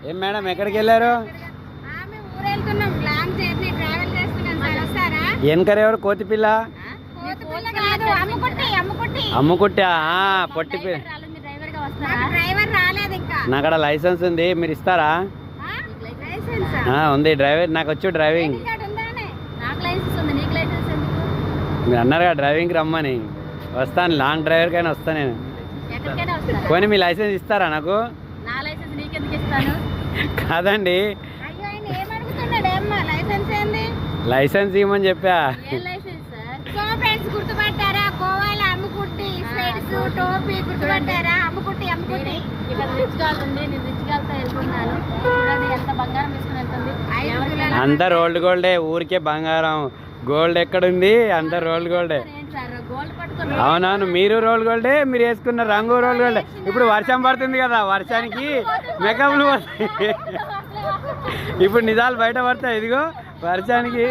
ఏం మేడం ఎక్కడికి వెళ్ళారు? వెనకర ఎవరు? కోతి పిల్ల అమ్ముకుట్టా పొట్టి పిల్ల. నాకడ లైసెన్స్ ఉంది, మీరు ఇస్తారా? ఉంది డ్రైవర్, నాకు వచ్చు డ్రైవింగ్. మీరు అన్నారు కదా డ్రైవింగ్కి రమ్మని. వస్తాను, లాంగ్ డ్రైవర్కైనా వస్తాను నేను. పోనీ మీ లైసెన్స్ ఇస్తారా నాకు? కాదండి, లైసెన్స్ ఇవ్వమని చెప్పా. గుర్తుపట్టారా? కోవాల అమ్ముకుట్టి స్వెట్స్ టోపీ గుర్తుపట్టారా? అమ్ముకుట్టి అమ్ముకుట్టి అంతా రోల్డ్ గోల్డే, ఊరికే బంగారం. గోల్డ్ ఎక్కడుంది? అంతా రోల్డ్ గోల్డే. అవునవును, మీరు రోల్డ్ గోల్డే, మీరు వేసుకున్న రంగు రోల్డ్ గోల్డే. ఇప్పుడు వర్షం పడుతుంది కదా, వర్షానికి మేకప్లు పడతాయి. ఇప్పుడు నిజాలు బయట పడతాయి. ఇదిగో వర్షానికి